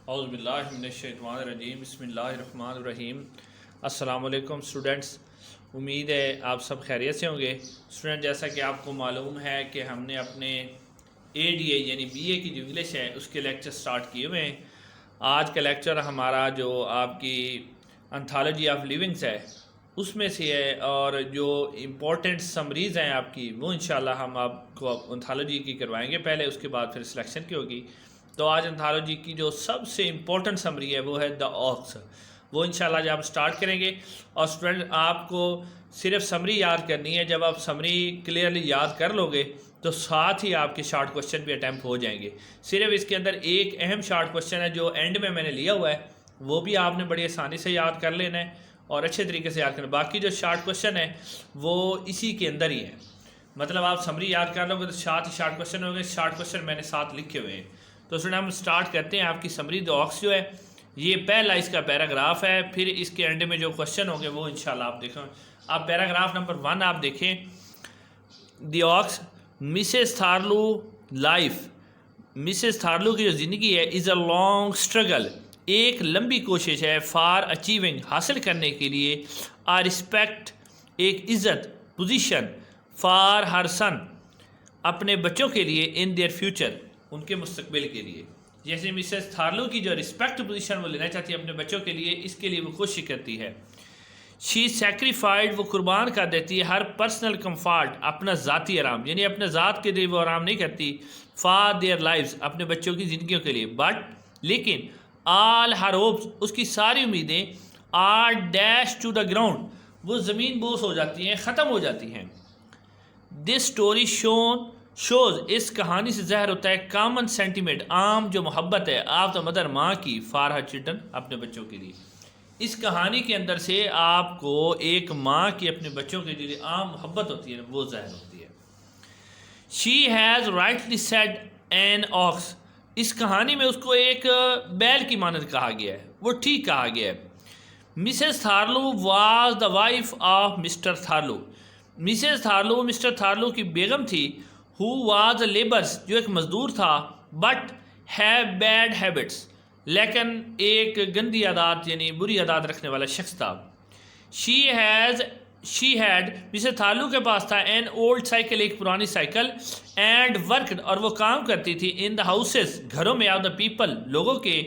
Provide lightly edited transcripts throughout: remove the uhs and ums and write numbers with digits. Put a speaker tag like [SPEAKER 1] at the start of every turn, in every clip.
[SPEAKER 1] औज़ुबिल्लाहिमिनश्शैतानिर्रजीम बिस्मिल्लाहिर्रहमानिर्रहीम। अस्सलाम वालेकुम स्टूडेंट्स, उम्मीद है आप सब खैरियत से होंगे। स्टूडेंट, जैसा कि आपको मालूम है कि हमने अपने ADA यानी BA की जो इंग्लिश है उसके लेक्चर स्टार्ट किए हुए हैं। आज का लेक्चर हमारा जो आपकी एंथोलॉजी ऑफ लिविंग्स है उसमें से है, और जो इम्पोर्टेंट समरीज़ हैं आपकी वो इंशाल्लाह हम आपको एंथोलॉजी की करवाएंगे पहले, उसके बाद फिर सिलेक्शन की होगी। तो आज एंथोलॉजी की जो सबसे इम्पोर्टेंट समरी है वो है द ऑक्स, वो इंशाल्लाह जब आप स्टार्ट करेंगे। और स्टूडेंट, आपको सिर्फ समरी याद करनी है। जब आप समरी क्लियरली याद कर लोगे तो साथ ही आपके शॉर्ट क्वेश्चन भी अटैम्प्ट हो जाएंगे। सिर्फ इसके अंदर एक अहम शॉर्ट क्वेश्चन है जो एंड में मैंने लिया हुआ है, वो भी आपने बड़ी आसानी से याद कर लेना है और अच्छे तरीके से याद करना। बाकी जो शॉर्ट क्वेश्चन है वो इसी के अंदर ही है, मतलब आप समरी याद कर लोगे तो साथ ही शॉर्ट क्वेश्चन होंगे। शॉर्ट क्वेश्चन मैंने साथ लिखे हुए हैं। तो स्टूडेंट, हम स्टार्ट करते हैं। आपकी समरी द ऑक्स जो है ये पहला इसका पैराग्राफ है, फिर इसके एंड में जो क्वेश्चन होंगे वो इंशाल्लाह आप देखें। आप पैराग्राफ नंबर 1 आप देखें। The ox, Mrs Thurlow life, Mrs Thurlow की जो ज़िंदगी है इज़ अ लॉन्ग स्ट्रगल, एक लंबी कोशिश है। फॉर अचीविंग, हासिल करने के लिए। आ रिस्पेक्ट, एक इज़्ज़त, पोजीशन। फॉर हर सन, अपने बच्चों के लिए। इन देयर फ्यूचर, उनके मुस्तकबिल के लिए। जैसे मिसेस थार्लो की जो रिस्पेक्ट पोजीशन वो लेना चाहती है अपने बच्चों के लिए, इसके लिए वो कोशिश करती है। शी सेक्रीफाइड, वो कुर्बान कर देती है। हर पर्सनल कम्फर्ट, अपना ज़ाती आराम, यानी अपने ज़ात के लिए वो आराम नहीं करती। फॉर देयर लाइव्स, अपने बच्चों की ज़िंदगियों के लिए। बट, लेकिन। ऑल हर होप्स, उसकी सारी उम्मीदें। Are dash to the ground, वो ज़मीन बोस हो जाती हैं, ख़त्म हो जाती हैं। दिस स्टोरी शोज़, इस कहानी से ज़ाहिर होता है कॉमन सेंटीमेंट, आम जो मोहब्बत है आप द मदर, माँ की। फॉर हर चिल्ड्रन, अपने बच्चों के लिए। इस कहानी के अंदर से आपको एक माँ की अपने बच्चों के लिए आम मोहब्बत होती है वो ज़ाहिर होती है। She has rightly said an ox, इस कहानी में उसको एक बैल की मानद कहा गया है, वो ठीक कहा गया है। Mrs Thurlow was the wife of Mr Thurlow, Mrs Thurlow Mr Thurlow की बेगम थी। हु वाज लेबर्स, जो एक मजदूर था। बट हैव बैड हैबिट्स, लेकिन एक गंदी आदत यानी बुरी आदत रखने वाला शख्स था। शी हैड, मिसेस थार्लो के पास था। एन ओल्ड साइकिल, एक पुरानी साइकिल। एंड वर्कड, और वो काम करती थी। इन द हाउसेस, घरों में। ऑफ द पीपल, लोगों के।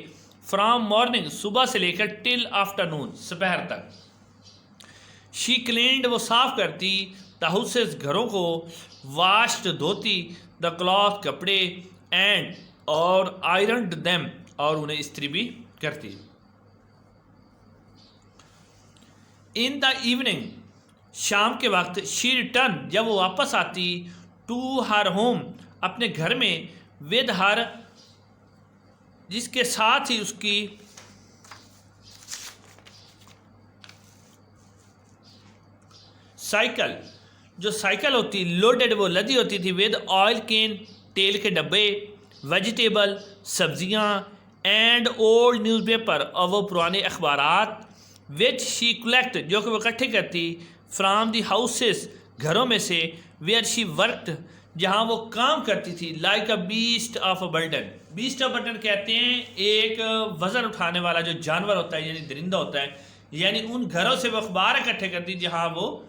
[SPEAKER 1] फ्राम मॉर्निंग, सुबह से लेकर टिल आफ्टरनून, दोपहर तक। शी क्लीन्ड, वो साफ करती। द हाउसेस, घरों को। Washed, dhoti. द क्लॉथ, कपड़े। एंड, और आयरनड देम, और उन्हें इस्त्री भी करती। इन द इवनिंग, शाम के वक्त। शी रिटर्न, जब वो वापस आती। टू हर होम, अपने घर में। विद हर, जिसके साथ ही उसकी साइकिल, जो साइकिल होती लोडेड, वो लदी होती थी। विद ऑयल कैन, तेल के डब्बे। वेजिटेबल, सब्जियां। एंड ओल्ड न्यूज़पेपर, और वो पुराने अखबारात। विच शी कलेक्ट, जो कि वो इकट्ठे करती। फ्राम दी हाउसेस, घरों में से। वेयर शी वर्कड, जहाँ वो काम करती थी। Like a beast of a burden, beast of burden कहते हैं एक वज़न उठाने वाला जो जानवर होता है यानी दरिंदा होता है। यानी उन घरों से वो अखबार इकट्ठे करती जहाँ वो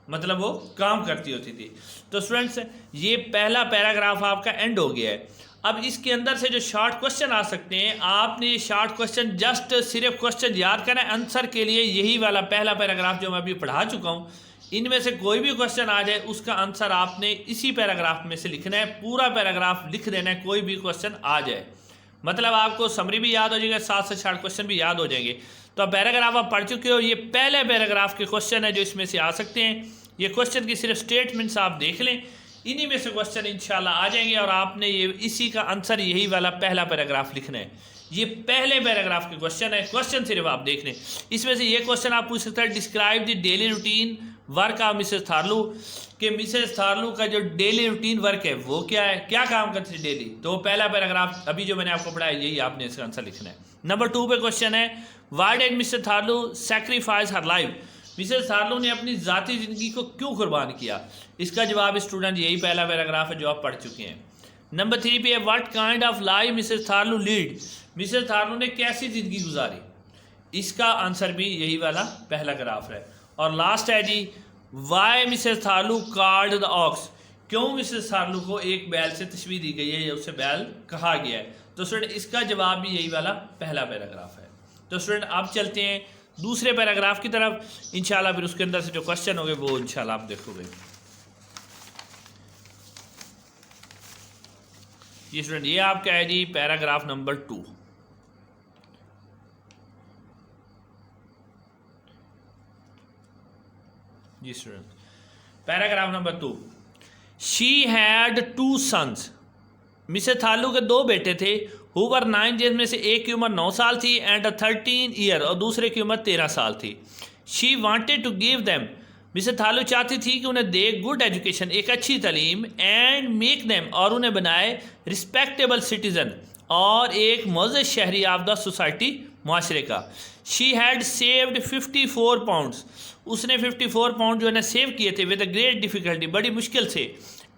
[SPEAKER 1] मतलब वो काम करती होती थी। तो स्टूडेंट्स, ये पहला पैराग्राफ आपका एंड हो गया है। अब इसके अंदर से जो शॉर्ट क्वेश्चन आ सकते हैं, आपने ये शॉर्ट क्वेश्चन जस्ट सिर्फ क्वेश्चन याद करना है। आंसर के लिए यही वाला पहला पैराग्राफ जो मैं अभी पढ़ा चुका हूँ, इनमें से कोई भी क्वेश्चन आ जाए उसका आंसर आपने इसी पैराग्राफ में से लिखना है। पूरा पैराग्राफ लिख देना है, कोई भी क्वेश्चन आ जाए। मतलब आपको समरी भी याद हो जाएगा, साथ साथ शॉर्ट क्वेश्चन भी याद हो जाएंगे। तो पैराग्राफ आप पढ़ चुके हो, ये पहले पैराग्राफ के क्वेश्चन है जो इसमें से आ सकते हैं। ये क्वेश्चन की सिर्फ स्टेटमेंट्स आप देख लें, इन्हीं में से क्वेश्चन इंशाल्लाह आ जाएंगे और आपने ये इसी का आंसर यही वाला पहला पैराग्राफ लिखना है। ये पहले पैराग्राफ के क्वेश्चन है, क्वेश्चन सिर्फ आप देख लें। इसमें से ये क्वेश्चन आप पूछ सकते हैं, describe the daily routine work of Mrs Thurlow, कि मिसेस थार्लू का जो डेली रूटीन वर्क है वो क्या है, क्या काम करती है डेली। तो पहला पैराग्राफ अभी जो मैंने आपको पढ़ाया यही आपने इसका आंसर लिखना है। नंबर 2 पे क्वेश्चन है, why did Mrs Thurlow sacrifice her life, Mrs Thurlow ने अपनी ज़ाती ज़िंदगी को क्यों कुर्बान किया। इसका जवाब स्टूडेंट यही पहला पैराग्राफ है जो आप पढ़ चुके हैं। नंबर 3 पे है, what kind of life Mrs Thurlow lead, Mrs Thurlow ने कैसी ज़िंदगी गुजारी? इसका आंसर भी यही वाला पहला ग्राफ है। और लास्ट है जी, why Mrs Thurlow called the ox, क्यों मिसेस थार्लो को एक बैल से तशबीह दी गई है या उसे बैल कहा गया है? तो स्टूडेंट इसका जवाब भी यही वाला पहला पैराग्राफ है। तो स्टूडेंट अब चलते हैं दूसरे पैराग्राफ की तरफ इंशाल्लाह, फिर उसके अंदर से जो क्वेश्चन होंगे वो इंशाल्लाह आप देखोगे। ये स्टूडेंट ये आपका है जी पैराग्राफ नंबर 2। जी student paragraph number 2, she had 2 sons, Mrs Thurlow के 2 बेटे थे, हु वर 9, जिसमें से एक की उम्र 9 साल थी, एंड 13 ईयर, और दूसरे की उम्र 13 साल थी। She wanted to give them, Mrs Thurlow चाहती थी कि उन्हें दे गुड एजुकेशन, एक अच्छी तालीम, एंड मेक देम, और उन्हें बनाए रिस्पेक्टेबल सिटीज़न, और एक मुअज़्ज़ज़ शहरी ऑफ द सोसाइटी, माशरे का। शी हैड सेव्ड 54 पाउंड्स, उसने 54 पाउंड जो है ना सेव किए थे विद अ ग्रेट डिफ़िकल्टी, बड़ी मुश्किल से,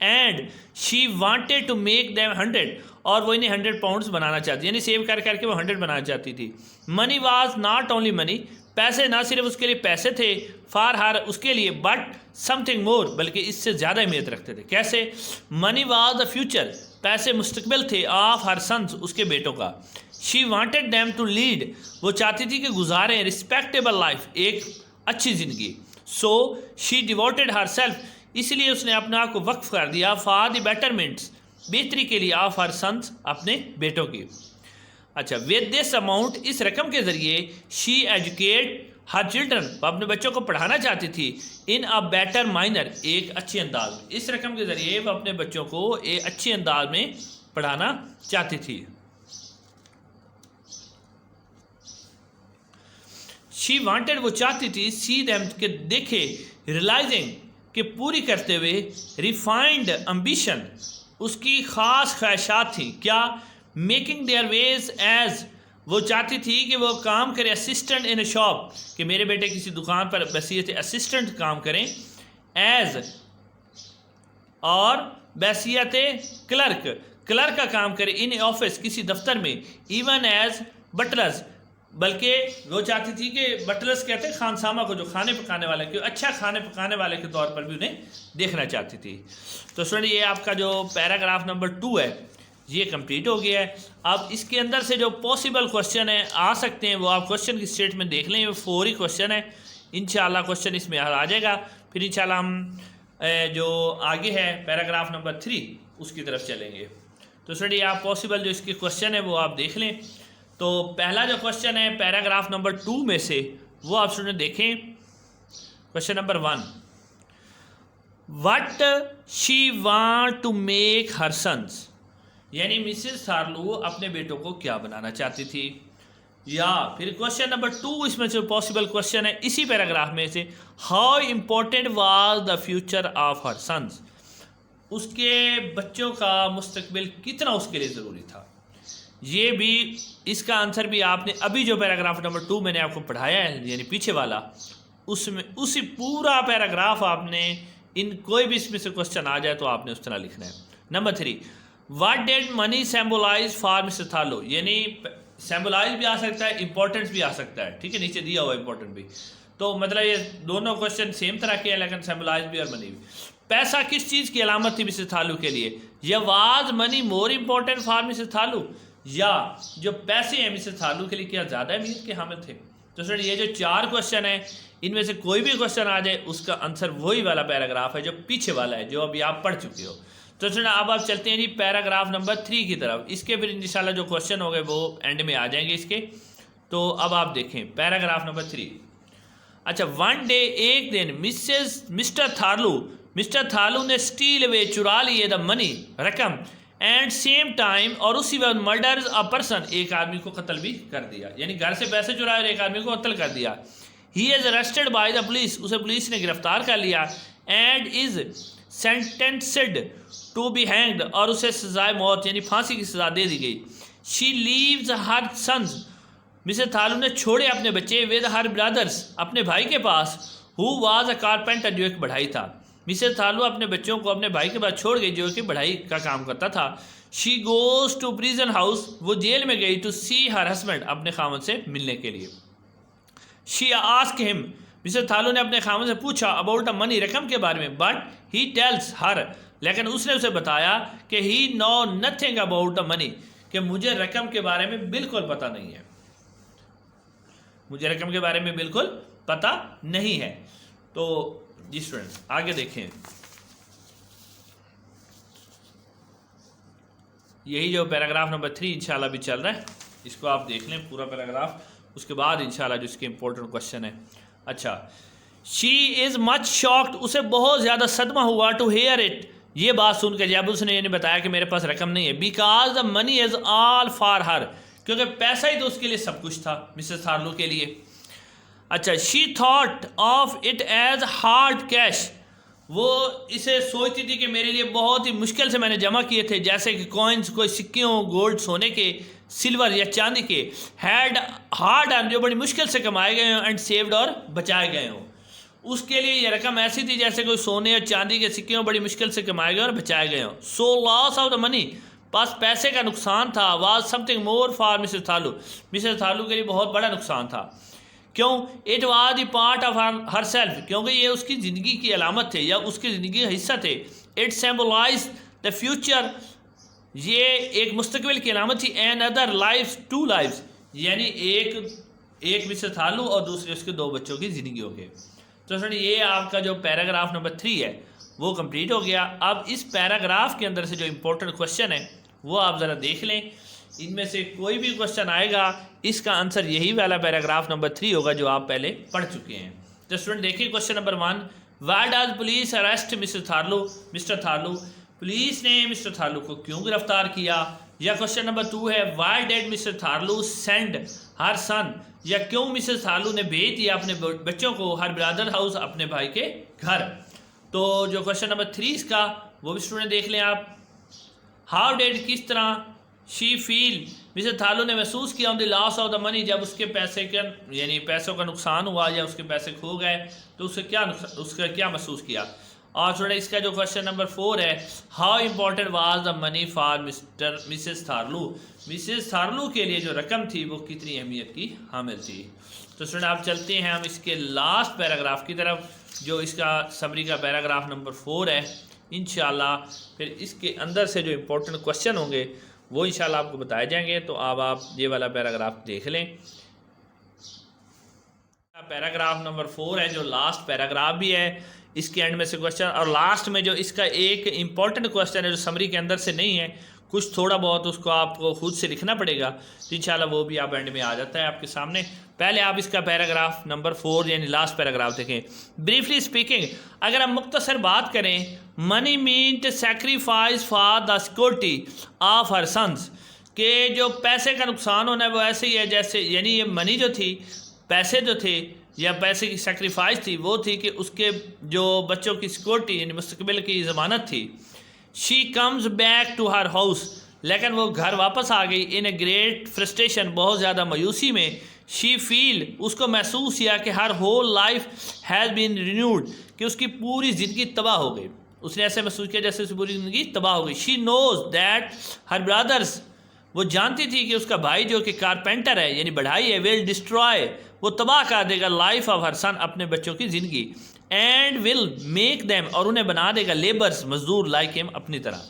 [SPEAKER 1] and she wanted to make them 100, और वो इन्हें 100 पाउंड्स बनाना चाहती, यानी सेव कर करके वो 100 बनाना चाहती थी। Money was not only money, पैसे ना सिर्फ उसके लिए पैसे थे, फार हार उसके लिए, बट समथिंग मोर, बल्कि इससे ज़्यादा अहमियत रखते थे। कैसे? मनी वाज द फ्यूचर, पैसे मुस्तकबिल थे, ऑफ हर सन्स, उसके बेटों का। She wanted them to lead, वो चाहती थी कि गुजारें रिस्पेक्टेबल लाइफ, एक अच्छी ज़िंदगी। So she devoted her self, इसलिए उसने अपने आप को वक्फ कर दिया, फॉर द बेटरमेंट्स, बेहतरी के लिए, ऑफ हर सन्स, अपने बेटों की। अच्छा, विद दिस अमाउंट, इस रकम के ज़रिए, शी एजुकेट हर चिल्ड्रन, वो अपने बच्चों को पढ़ाना चाहती थी, इन अ बेटर माइनर, एक अच्छे अंदाज में। इस रकम के ज़रिए वो अपने बच्चों को एक अच्छे अंदाज में पढ़ाना चाहती थी। शी वांटेड, वो चाहती थी, सी देम, के देखे, रियलाइजिंग, के पूरी करते हुए, रिफाइंड एम्बिशन, उसकी ख़ास ख्वाहिशात थी। क्या? मेकिंग देयर वेज एज, वो चाहती थी कि वो काम करे असिस्टेंट इन अ शॉप, कि मेरे बेटे किसी दुकान पर बसीयत असिस्टेंट काम करें, एज, और बसीयत क्लर्क, क्लर्क का काम करे, इन ऑफिस, किसी दफ्तर में, इवन एज बटलर्स, बल्कि वो चाहती थी कि बटलर्स कहते हैं खानसामा को, जो खाने पकाने वाले, कि अच्छा खाने पकाने वाले के तौर पर भी उन्हें देखना चाहती थी। तो स्टूडेंट ये आपका जो पैराग्राफ नंबर 2 है ये कंप्लीट हो गया है। अब इसके अंदर से जो पॉसिबल क्वेश्चन है आ सकते हैं वो आप क्वेश्चन की स्टेटमेंट देख लें, वो 4 ही क्वेश्चन है, इंशाल्लाह क्वेश्चन इसमें आ जाएगा। फिर इंशाल्लाह हम जो आगे है पैराग्राफ नंबर 3 उसकी तरफ चलेंगे। तो स्टूडेंट ये आप पॉसिबल जो इसके क्वेश्चन है वो आप देख लें। तो पहला जो क्वेश्चन है पैराग्राफ नंबर 2 में से वो आप स्टूडेंट देखें, question number 1, what she want to make her sons, यानी मिसेस थार्लो अपने बेटों को क्या बनाना चाहती थी। या फिर क्वेश्चन नंबर 2 इसमें से पॉसिबल क्वेश्चन है इसी पैराग्राफ में से, how important was the future of her sons, उसके बच्चों का मुस्तकबिल कितना उसके लिए ज़रूरी था। ये भी इसका आंसर भी आपने अभी जो पैराग्राफ नंबर 2 मैंने आपको पढ़ाया है यानी पीछे वाला, उसमें उसी पूरा पैराग्राफ आपने इन कोई भी इसमें से क्वेश्चन आ जाए तो आपने उस तरह लिखना है। Number 3, what did money symbolise for Mrs Thurlow, यानी सिंबलाइज भी आ सकता है, इंपॉर्टेंस भी आ सकता है, ठीक है, नीचे दिया हुआ इंपॉर्टेंट भी। तो मतलब ये दोनों क्वेश्चन सेम तरह के हैं, लेकिन सिंबलाइज भी और मनी भी। पैसा किस चीज़ की अलामत थी मिसेस थार्लो के लिए, या was money more important for Mrs Thurlow, या जो पैसे हैं मिसेस थार्लो के लिए क्या ज़्यादा अहमियत के हामिल थे। तो सर ये जो 4 क्वेश्चन है इनमें से कोई भी क्वेश्चन आ जाए उसका आंसर वही वाला पैराग्राफ है जो पीछे वाला है, जो अभी आप पढ़ चुके हो। तो सर अब आप चलते हैं जी पैराग्राफ नंबर 3 की तरफ। इसके फिर इंशाल्लाह जो क्वेश्चन हो गए वो एंड में आ जाएंगे इसके। तो अब आप देखें पैराग्राफ नंबर 3। अच्छा, वन डे, एक दिन, मिस्टर थार्लो ने स्टील वे, चुरा लिए, द मनी, रकम, एंड सेम टाइम, और उसी वक्त मर्डर्स अ पर्सन, एक आदमी को कत्ल भी कर दिया, यानी घर से पैसे चुराए और एक आदमी को कत्ल कर दिया। He is arrested by the police, उसे पुलिस ने गिरफ्तार कर लिया, and is sentenced to be hanged, और उसे सजाए मौत यानी फांसी की सजा दे दी गई। She leaves her sons, Mrs Thurlow ने छोड़े अपने बच्चे, विद हर ब्रदर्स, अपने भाई के पास, हु वाज अ कारपेंटर, जो एक बढ़ाई था। मिसेस थार्लो अपने बच्चों को अपने भाई के पास छोड़ गई जो कि बढ़ाई का काम करता था। She goes to prison house, वो जेल में गई, टू सी हर हस्बैंड, अपने खामद से मिलने के लिए। शी आस्क हिम, मिसेस थालू ने अपने खामद से पूछा, अबाउट द मनी, रकम के बारे में, बट ही टेल्स हर, लेकिन उसने उसे बताया कि he know nothing about the money, कि मुझे रकम के बारे में बिल्कुल पता नहीं है, मुझे रकम के बारे में बिल्कुल पता नहीं है। तो जी स्टूडेंट्स आगे देखें, यही जो पैराग्राफ नंबर 3 इंशाल्लाह भी चल रहा है, इसको आप देख लें पूरा पैराग्राफ, उसके बाद इंशाल्लाह जो इसके इंपॉर्टेंट क्वेश्चन है। अच्छा, शी इज़ मच शॉक्ड, उसे बहुत ज़्यादा सदमा हुआ, टू हेयर इट, ये बात सुनकर जब उसने ये बताया कि मेरे पास रकम नहीं है, because the money is all for her, क्योंकि पैसा ही तो उसके लिए सब कुछ था, मिसेस थार्लू के लिए। अच्छा, she thought of it as hard cash, वो इसे सोचती थी कि मेरे लिए बहुत ही मुश्किल से मैंने जमा किए थे, जैसे कि कॉइन्स, कोई सिक्कियों, गोल्ड, सोने के, सिल्वर या चांदी के, हैड हार्ड अर्न, जो बड़ी मुश्किल से कमाए गए हों, एंड सेव्ड, और बचाए गए हों। उसके लिए ये रकम ऐसी थी जैसे कोई सोने और चांदी के सिक्के बड़ी मुश्किल से कमाए गए और बचाए गए हों। So loss of the money, बस पैसे का नुकसान था, was something more for Mrs Thurlow, Mrs Thurlow के लिए बहुत बड़ा नुकसान था। क्यों? It was the part of her self, क्योंकि ये उसकी ज़िंदगी की अलामत थे या उसकी ज़िंदगी का हिस्सा थे। इट सिंबलाइज द फ्यूचर, ये एक मुस्तकबिल की अलामत थी। And other life, to life, यानी एक मिसेस थालू और दूसरे उसके 2 बच्चों की ज़िंदगी हो गई। तो सर ये आपका जो पैराग्राफ नंबर 3 है वो कंप्लीट हो गया। अब इस पैराग्राफ के अंदर से जो इम्पोर्टेंट क्वेश्चन है वो आप ज़रा देख लें, इनमें से कोई भी क्वेश्चन आएगा इसका आंसर यही वाला पैराग्राफ नंबर 3 होगा जो आप पहले पढ़ चुके हैं। तो स्टूडेंट देखिए question number 1, why does police arrest Mr Thurlow, police ने मिस्टर थार्लू को क्यों गिरफ्तार किया। या क्वेश्चन नंबर 2 है, why did Mr Thurlow send her son, या क्यों मिसेस थार्लू ने भेज दिया अपने बच्चों को हर ब्रदर हाउस, अपने भाई के घर। तो जो क्वेश्चन नंबर 3 इसका वो भी स्टूडेंट देख लें आप। हाउ डिड, किस तरह, शी फील, मिसेस थार्लू ने महसूस किया, on the loss of the money, जब उसके पैसे का यानी पैसों का नुकसान हुआ या उसके पैसे खो गए तो उसका क्या महसूस किया। और थोड़ा इसका जो क्वेश्चन नंबर 4 है, how important was the money for Mrs Thurlow, Mrs Thurlow के लिए जो रकम थी वो कितनी अहमियत की हामिल थी। तो स्टूडेंट आप चलते हैं हम इसके लास्ट पैराग्राफ की तरफ, जो इसका समरी का पैराग्राफ नंबर 4 है। इंशाल्लाह फिर इसके अंदर से जो इम्पोर्टेंट क्वेश्चन होंगे वो इंशाल्लाह आपको बताए जाएंगे। तो अब आप ये वाला पैराग्राफ देख लें। पैराग्राफ नंबर 4 है जो लास्ट पैराग्राफ भी है, इसके एंड में से क्वेश्चन, और लास्ट में जो इसका एक इम्पॉर्टेंट क्वेश्चन है जो समरी के अंदर से नहीं है, कुछ थोड़ा बहुत उसको आपको खुद से लिखना पड़ेगा, तो इंशाल्लाह वो भी आप एंड में आ जाता है आपके सामने। पहले आप इसका पैराग्राफ नंबर 4 यानी लास्ट पैराग्राफ देखें। ब्रीफली स्पीकिंग, अगर हम मुख्तसर बात करें, money meant sacrifice for the security of her sons, के जो पैसे का नुकसान होना है वो ऐसे ही है जैसे, यानी ये मनी जो थी, पैसे जो थे या पैसे की सेक्रीफाइस थी वो थी कि उसके जो बच्चों की सिक्योरिटी यानी मुस्तकबिल की ज़मानत थी। She comes back to her house, लेकिन वो घर वापस आ गई। इन ए ग्रेट फ्रस्ट्रेशन, बहुत ज़्यादा मायूसी में। शी फील, उसको महसूस किया कि her whole life has been renewed, कि उसकी पूरी ज़िंदगी तबाह हो गई। उसने ऐसे महसूस किया जैसे उसकी पूरी ज़िंदगी तबाह हो गई। She knows that her brothers, वो जानती थी कि उसका भाई जो कि कारपेंटर है यानी बढ़ाई है, विल डिस्ट्रॉय, वो तबाह कर देगा, लाइफ ऑफ हर सन, अपने बच्चों की ज़िंदगी। एंड विल मेक देम, और उन्हें बना देगा, लेबर्स, मजदूर, लाइक हिम, अपनी तरह।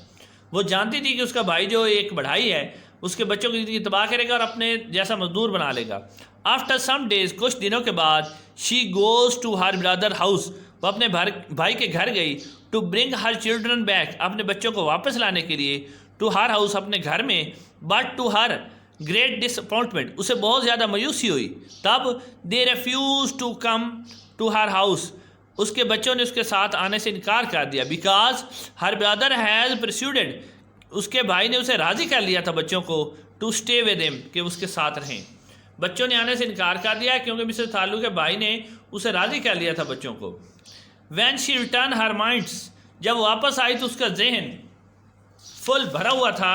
[SPEAKER 1] वो जानती थी कि उसका भाई जो एक बढ़ाई है उसके बच्चों की ज़िंदगी तबाह करेगा और अपने जैसा मजदूर बना लेगा। आफ्टर सम डेज, कुछ दिनों के बाद, she goes to her brother house, वो अपने भाई के घर गई। To bring her children back, अपने बच्चों को वापस लाने के लिए। टू हर हाउस, अपने घर में। But to her great disappointment, उसे बहुत ज़्यादा मायूसी हुई। तब they refuse to come to her house, उसके बच्चों ने उसके साथ आने से इनकार कर दिया। बिकॉज हर ब्रदर हैज़ परस्यूडेड, उसके भाई ने उसे राज़ी कर लिया था बच्चों को, टू स्टे विद हिम, कि उसके साथ रहें। बच्चों ने आने से इनकार कर दिया क्योंकि मिसेस थार्लू के भाई ने उसे राज़ी कर लिया था बच्चों को। When she return her minds, जब वापस आई तो उसका जहन फुल भरा हुआ था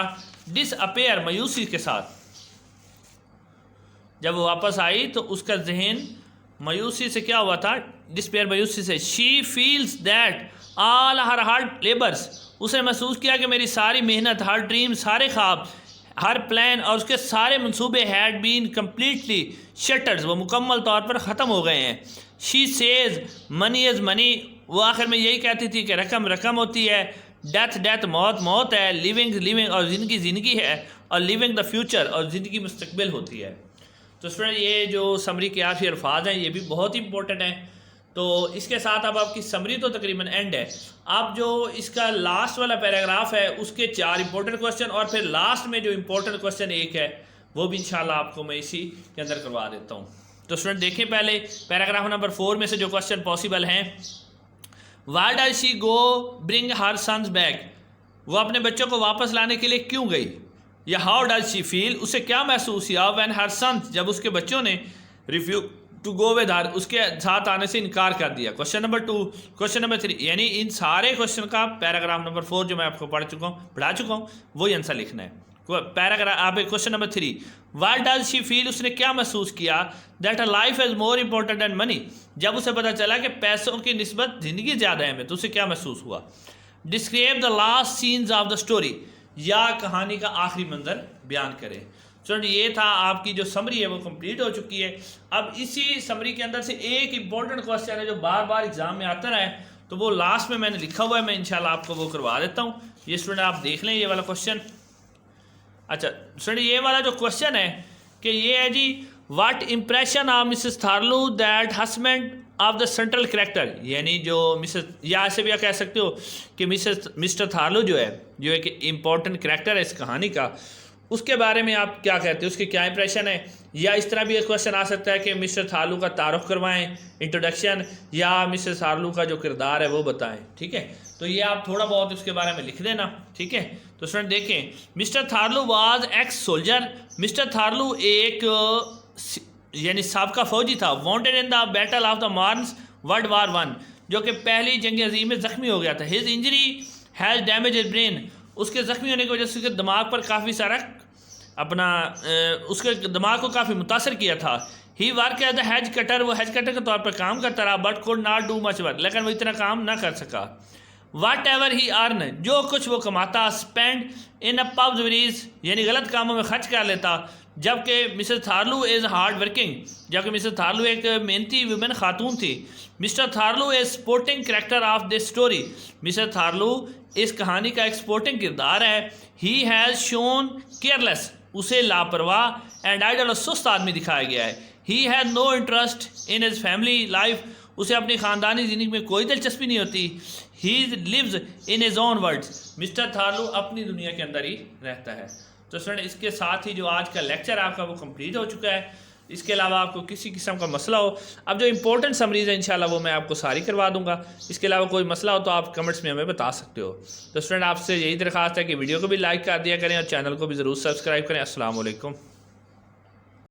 [SPEAKER 1] डिसअपेयर, मायूसी के साथ। जब वो वापस आई तो उसका जहन मायूसी से क्या हुआ था, डिस्पेयर, मायूसी से। She feels that all her hard labours, उसने महसूस किया कि मेरी सारी मेहनत, हर ड्रीम, सारे ख्वाब, हर प्लान और उसके सारे मंसूबे हैड बीन कम्प्लीटली शटर्स, वो मुकम्मल तौर पर ख़त्म हो गए हैं। She says money is money, वो आखिर में यही कहती थी कि रकम रकम होती है, डेथ डेथ मौत मौत है, लिविंग लिविंग और ज़िंदगी ज़िंदगी है, और लिविंग द फ्यूचर और ज़िंदगी मुस्तकबिल होती है। तो स्टूडेंट ये जो समरी के आखिरी अल्फाज हैं ये भी बहुत ही इंपॉर्टेंट हैं। तो इसके साथ अब आपकी समरी तो तकरीबन एंड है। अब जो इसका लास्ट वाला पैराग्राफ है उसके 4 इंपॉर्टेंट क्वेश्चन और फिर लास्ट में जो इंपॉर्टेंट क्वेश्चन एक है वो भी इंशाल्लाह आपको मैं इसी के अंदर करवा देता हूँ। तो स्टूडेंट देखें पहले पैराग्राफ नंबर 4 में से जो क्वेश्चन पॉसिबल हैं। Why does she go bring her sons back, वो अपने बच्चों को वापस लाने के लिए क्यों गई, या हाउ डज शी फील, उसे क्या महसूस हुआ व्हेन हर सन्स, जब उसके बच्चों ने refuse to go with her, उसके साथ आने से इनकार कर दिया। क्वेश्चन नंबर 2, क्वेश्चन नंबर 3, यानी इन सारे क्वेश्चन का पैराग्राफ नंबर 4 जो मैं आपको पढ़ा चुका हूँ वही आंसर लिखना है। पैराग्राफ आप question number 3, why does she feel, उसने क्या महसूस किया that a life is more important than money, जब उसे पता चला कि पैसों की निस्बत ज़िंदगी ज़्यादा है, तो उसे क्या महसूस हुआ। Describe the last scenes of the story, या कहानी का आखिरी मंजर बयान करें। स्टूडेंट ये था आपकी जो समरी है वो कंप्लीट हो चुकी है। अब इसी समरी के अंदर से एक इंपॉर्टेंट क्वेश्चन है जो बार बार एग्जाम में आता रहा है, तो वो लास्ट में मैंने लिखा हुआ है, मैं इंशाल्लाह आपको वो करवा देता हूँ। ये स्टूडेंट आप देख लें ये वाला क्वेश्चन। अच्छा स्टूडेंट ये वाला जो क्वेश्चन है कि ये है जी, what impression of Mrs Thurlow that husband of the central character, यानी जो मिसेस, या ऐसे भी आप कह सकते हो कि मिस्टर थारलू जो है, जो एक इम्पॉर्टेंट कैरेक्टर है इस कहानी का, उसके बारे में आप क्या कहते हैं, उसके क्या इंप्रेशन है। या इस तरह भी एक क्वेश्चन आ सकता है कि मिस्टर थारलू का तारुफ करवाएं, इंट्रोडक्शन, या मिसेस थारलू का जो किरदार है वो बताएं। ठीक है, तो ये आप थोड़ा बहुत उसके बारे में लिख देना। ठीक है, तो स्टूडेंट देखें, Mr Thurlow was ex soldier, Mr Thurlow एक यानी साबका फौजी था, wanted in the battle of the Marnes world war 1, जो कि पहली जंग अजीम में ज़ख्मी हो गया था। His injury has damage his brain, उसके ज़ख्मी होने की वजह से उसके दिमाग पर काफ़ी सारा उसके दिमाग को काफ़ी मुतासर किया था। He work as the hedge cutter, वो हेज कटर के तौर पर काम करता रहा, but could not do much work, लेकिन वो इतना काम ना कर सका। वाट एवर ही अर्न, जो कुछ वो कमाता, स्पेंड इन अ पब्स विरीज, यानी गलत कामों में खर्च कर लेता। जबकि Mrs Thurlow is hard working, जबकि मिसेस थारलू एक मेहनती वुमेन खातून थी। Mr Thurlow is sporting character of this story, Mr Thurlow इस कहानी का एक स्पोर्टिंग किरदार है। ही हैज़ शोन केयरलेस, उसे लापरवाह एंड आइडल और सुस्त आदमी दिखाया गया है। He has no interest in his family life, उसे अपनी ख़ानदानी ज़िंदगी में कोई दिलचस्पी नहीं होती। He lives in his own words, Mr Thurlow अपनी दुनिया के अंदर ही रहता है। तो स्टूडेंट इसके साथ ही जो आज का लेक्चर आपका वो कंप्लीट हो चुका है। इसके अलावा आपको किसी किस्म का मसला हो, अब जो इंपॉर्टेंट समरीज़ है इंशाल्लाह वो मैं आपको सारी करवा दूंगा। इसके अलावा कोई मसला हो तो आप कमेंट्स में हमें बता सकते हो। तो स्टूडेंट आपसे यही दरख्वास्त है कि वीडियो को भी लाइक कर दिया करें और चैनल को भी ज़रूर सब्सक्राइब करें। अस्सलाम वालेकुम।